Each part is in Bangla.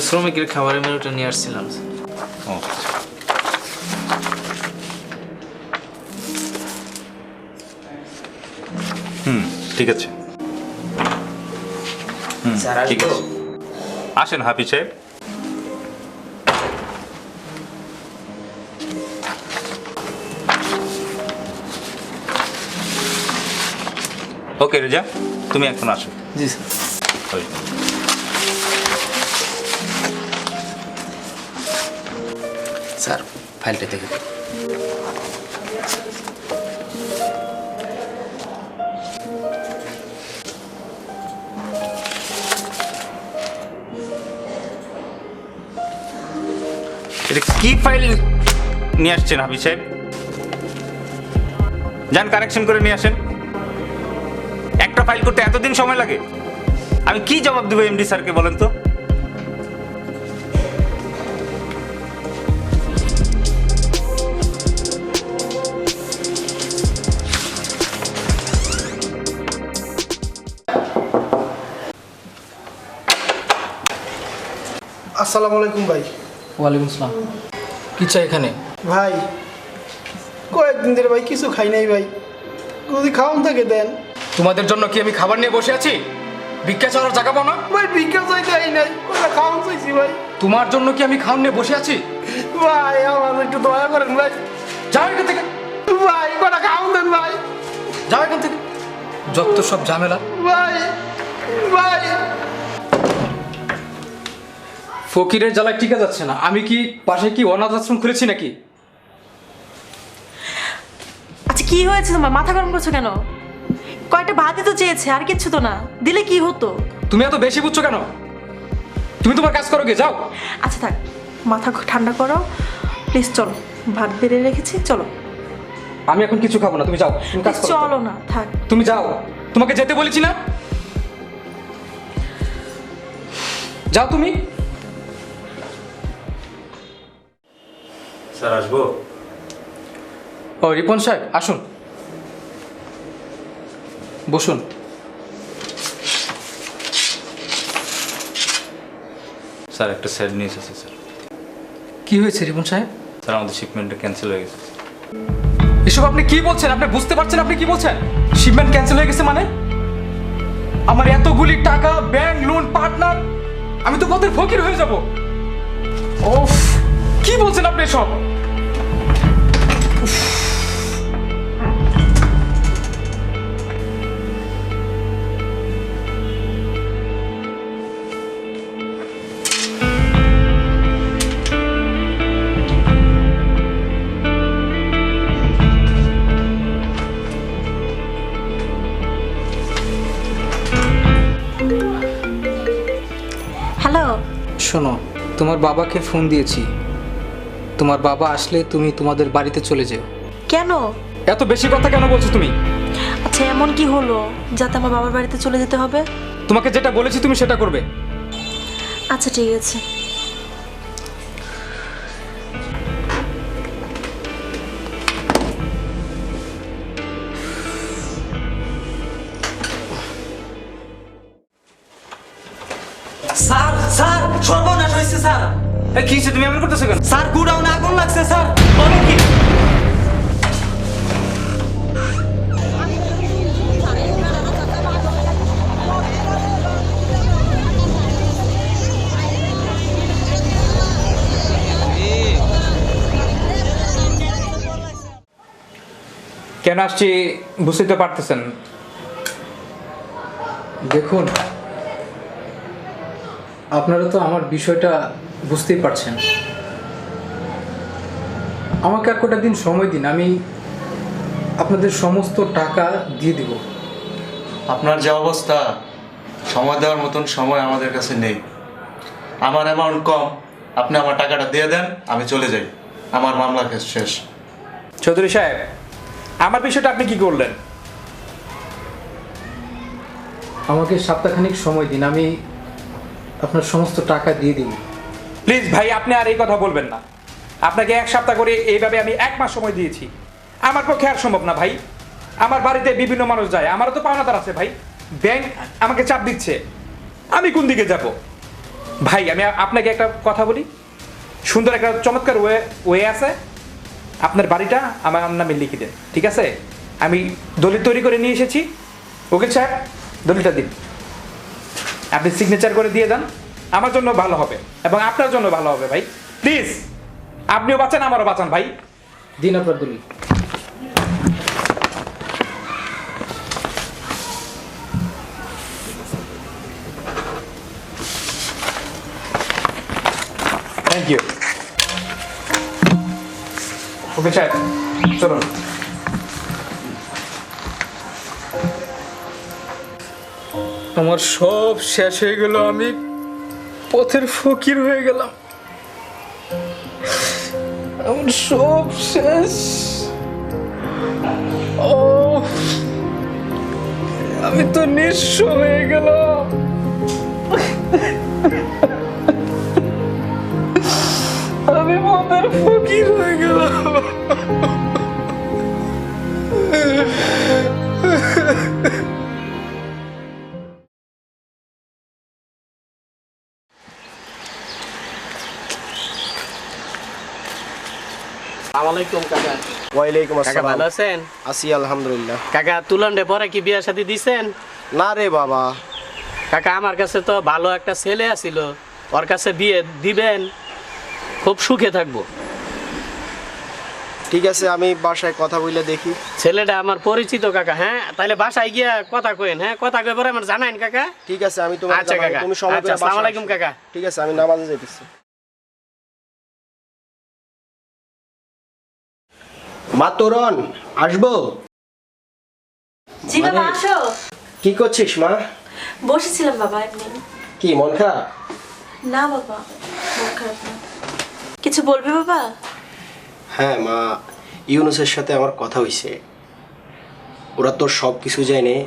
শ্রমিকের খাবারের মেনুটা নিয়ে আসছিলাম। ও ঠিক আছে। ঠিক আছে, আসেন হাফিজ সাহেব। ওকে রেজা, তুমি এখন আসো। জি স্যার। স্যার ফাইলটা দেখে দিন। এটা কি ফাইল নিয়ে আসছেন হাফিজ সাহেব? যান কারেকশন করে নিয়ে আসেন। একটা ফাইল করতে এতদিন সময় লাগে? আমি কি জবাব দেবো এমডি স্যারকে বলেন তো? আসসালামু আলাইকুম ভাই। ওয়ালাইকুম আসসালাম। কি চাই এখানে? ভাই কয়েকদিন ধরে ভাই কিছু খাই নাই ভাই, যদি খাওয়ান থাকে দেন। তোমাদের জন্য কি আমি খাবার নিয়ে বসে আছি? ভিক্ষা চাওয়ার জায়গা পাও না? ভাই ভিক্ষা চাইতে আই নাই, ওটা খাওয়ান চাইছি ভাই। তোমার জন্য কি আমি খাওয়ার নিয়ে বসে আছি? ভাই আমার একটু দয়া করেন ভাই। যাও এখান থেকে, ভাই কটা খাওয়ান দেন ভাই। যাও এখান থেকে, যত সব ঝামেলা। ভাই ভাই ফকিরের জ্বালায় টিকা যাচ্ছে না। আমি কি পাশে কি অনাথ আশ্রম খুলেছি নাকি? আচ্ছা কি হয়েছে তোমার? মাথা গরম করছো কেন? কয়টা ভাতই তো চেয়েছে, আর কিচ্ছু তো না, দিলে কি হতো? তুমি এত বেশি বুঝছো কেন? তুমি তোমার কাজ করো গিয়ে, যাও। আচ্ছা থাক, মাথা ঠান্ডা করো প্লিজ, চলো ভাত বেড়ে রেখেছি, চলো। আমি এখন কিছু খাবো না, তুমি যাও, তুমি কাজ করো। চলো না, থাক। তুমি যাও, তোমাকে যেতে বলেছি না? যাও তুমি। স্যার আসবো? ও রিপন সাহেব আসুন, বসুন। স্যার একটা স্যার নিউজ আছে স্যার। কি হয়েছে রিপন সাহেব? স্যার আমাদের শিপমেন্টটা ক্যান্সেল হয়ে গেছে। এসব আপনি কি বলছেন? আপনি বুঝতে পারছেন আপনি কি বলছেন? শিপমেন্ট ক্যান্সেল হয়ে গেছে মানে? আমার এতগুলি টাকা, ব্যাংক লোন, পার্টনার, আমি তো পথের ফকির হয়ে যাব। ওফ, কি বলছেন আপনি এসব? হ্যালো। শোনো, তোমার বাবাকে ফোন দিয়েছি। তোমার বাবা আসলে তুমি তোমাদের বাড়িতে চলে যেও। কেন? এত বেশি কথা কেন বলছো তুমি? আচ্ছা এমন কি হলো যাতে আমার বাবার বাড়িতে চলে যেতে হবে? তোমাকে যেটা বলেছি তুমি সেটা করবে। আচ্ছা ঠিক আছে। স্যার স্যার সর্বনাশ হয়েছে স্যার। কি হয়েছে, তুমি এমন করতেছো কেন? স্যার গুডাউনে আগুন লাগছে স্যার। বলেন কি? কেন আসছি বুঝতে তো পারতেছেন। দেখুন, আপনারা তো আমার বিষয়টা বুঝতেই পারছেন। আমাকে আর কটা দিন সময় দিন, আমি আপনাদের সমস্ত টাকা দিয়ে দিব। আপনার যে অবস্থা, সময় দেওয়ার মতন সময় আমাদের কাছে নেই। আমার অ্যামাউন্ট কম, আপনি আমার টাকাটা দিয়ে দেন, আমি চলে যাই। আমার মামলা কেস শেষ। চৌধুরী সাহেব, আমার বিষয়টা আপনি কি করলেন? আমাকে সপ্তাহখানিক সময় দিন, আমি আপনার সমস্ত টাকা দিয়ে দিব। প্লিজ ভাই, আপনি আর এই কথা বলবেন না। আপনাকে এক সপ্তাহ করে এইভাবে আমি 1 মাস সময় দিয়েছি। আমার পক্ষে আর সম্ভব না ভাই। আমার বাড়িতে বিভিন্ন মানুষ যায়, আমারও তো পাওনাদার আছে ভাই। ব্যাংক আমাকে চাপ দিচ্ছে, আমি কোন দিকে যাব? ভাই আমি আপনাকে একটা কথা বলি, সুন্দর একটা চমৎকার ওয়ে আছে, আপনার বাড়িটা আমার নামে লিখে দেন, ঠিক আছে? আমি দলিল তৈরি করে নিয়ে এসেছি। ওকে সাহেব, দলিলটা দিন, আপনি সিগনেচার করে দিয়ে দেন, আমার জন্য ভালো হবে এবং আপনার জন্য ভালো হবে ভাই। প্লিজ আপনিও বাঁচান, আমারও বাঁচান ভাই। দিন আপনার দলিল। Thank you. ওকে সাহেব, চলুন। আমার সব শেষ হয়ে গেল, আমি পথের ফকির হয়ে গেলাম, আমার সব শেষ। ও, আমি তো নিঃস্ব হয়ে গেলাম। আমি পথের ফকির হয়ে গেলাম। আসসালামাইকুম কাকা। ওয়ালাইকুম কাকা আসসালাম। ভালো আছেন? আছি আলহামদুলিল্লাহ। কাকা তুলন্ডে পরে কি বিয়ে শাদী দিছেন? না রে বাবা, কাকা আমার কাছে তো ভালো একটা ছেলে আছিল, ওর কাছে বিয়ে দিবেন, খুব সুখে থাকবো। ঠিক আছে, আমি বাসায় কথা বলে দেখি। ছেলেটা আমার পরিচিত কাকা। হ্যাঁ তাহলে বাসায় গিয়া কথা কইন। হ্যাঁ কথা কই পরে আমার জানাইন কাকা। ঠিক আছে, আমি তোমাকে আচ্ছা জানাবো। কাকা, তুমি সময় আচ্ছা করে আসসালামু বাসায় আলাইকুম আসো। কাকা। ঠিক আছে, আমি নামাজে যাইতেছি। মা তোরন, আসবো? জি বাবা, আসো। কি করছিস মা? বসেছিলাম বাবা এমনি। কি মন খারাপ? না বাবা, মন খারাপ না। কিছু বলবে বাবা? হ্যাঁ মা, ইউনুসের সাথে আমার কথা হয়েছে। ওরা তোর সব কিছু জেনে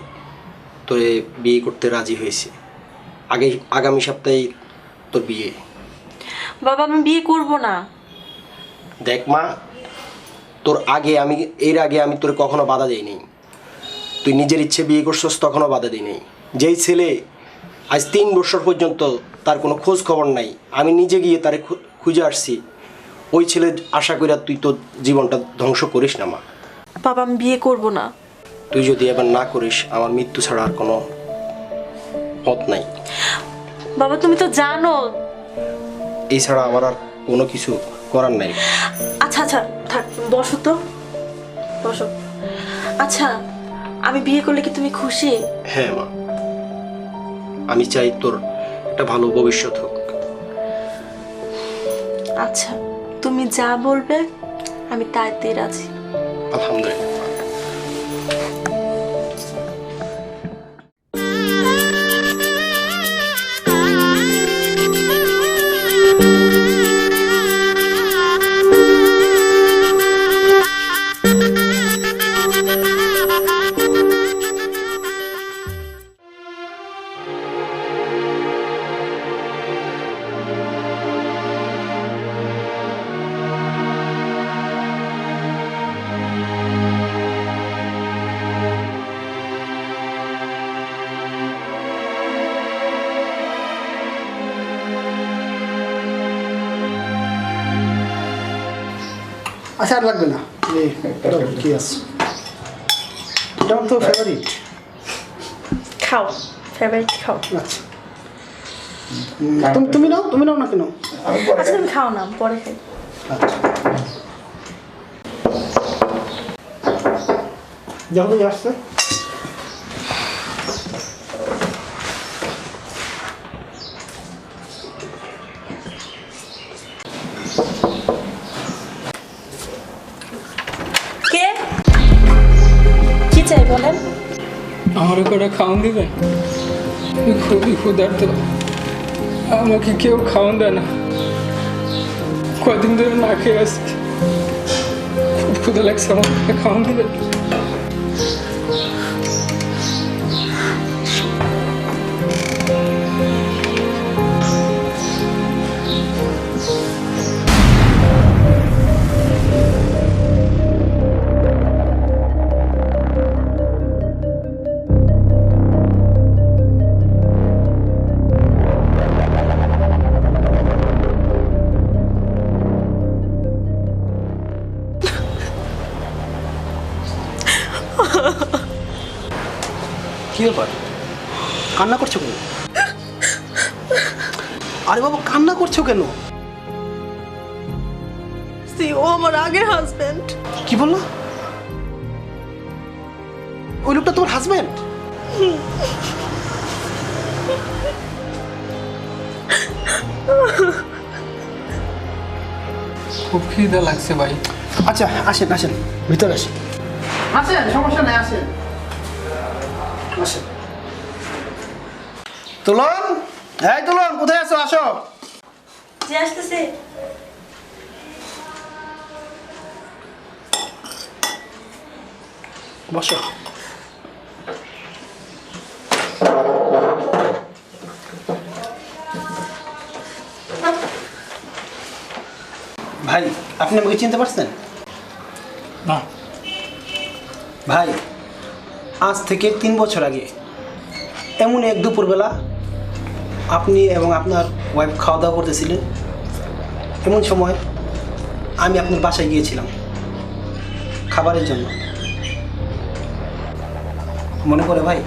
তোরে বিয়ে করতে রাজি হয়েছে। আগামী সপ্তাহে তোর বিয়ে। বাবা আমি বিয়ে করব না। দেখ মা, এর আগে আমি তোর কখনো বাধা দিইনি। তুই নিজের ইচ্ছে বিয়ে করছস, তখনও বাধা দিইনি। যেই ছেলে আজ 3 বছর পর্যন্ত তার কোনো খোঁজ খবর নাই, আমি নিজে গিয়ে তারে খুঁজে আসছি। ওই ছেলে আশা কইরা তুই তোর জীবনটা ধ্বংস করিস না মা। বাবা আমি বিয়ে করব না। তুই যদি এবার না করিস, আমার মৃত্যু ছাড়া আর কোনো পথ নাই। বাবা তুমি তো জানো। এই ছাড়া আমার আর কোনো কিছু করার নাই। আচ্ছা আচ্ছা থাক, বসো তো, বসো। আচ্ছা আমি বিয়ে করলে কি তুমি খুশি? হ্যাঁ মা, আমি চাই তোর একটা ভালো ভবিষ্যৎ হোক। আচ্ছা তুমি যা বলবে আমি তাইতেই রাজি। আলহামদুলিল্লাহ। আচ্ছা আর লাগবে না, কি আছে এটা তো ফেভারিট। খাও, ফেভারিট খাও। আচ্ছা তুমি নাও, তুমি নাও না কেন? আচ্ছা তুমি খাও না, পরে খাই। আচ্ছা যখন আসছে কে কি চাই বলেন? আমারও কটা খাওয়ান দিবেন? আমি খুবই ক্ষুধার্ত, আমাকে কেউ খাওয়ান দেয় না। কদিন ধরে না খেয়ে আসছি, খুব ক্ষুধা লাগছে, আমাকে খাওয়ান দিবেন? কি ব্যাপার কান্না করছো কেন? আরে বাবা কান্না করছো কেন? ও আমার আগের হাজবেন্ড। কি বললো? ওই লোকটা তোমার হাজবেন্ড? খুব খিদে লাগছে ভাই। আচ্ছা আসেন আসেন ভিতরে আসেন। আসেন সমস্যা নেই আসেন আসেন। তুলন, এই তুলন কোথায় আছো? আসো। যে আসতেছে। বসো। ভাই আপনি আমাকে চিনতে পারছেন? না। ভাই আজ থেকে 3 বছর আগে এমন এক দুপুরবেলা আপনি এবং আপনার ওয়াইফ খাওয়া দাওয়া করতেছিলেন। এমন সময় আমি আপনার বাসায় গিয়েছিলাম খাবারের জন্য। মনে পড়ে ভাই?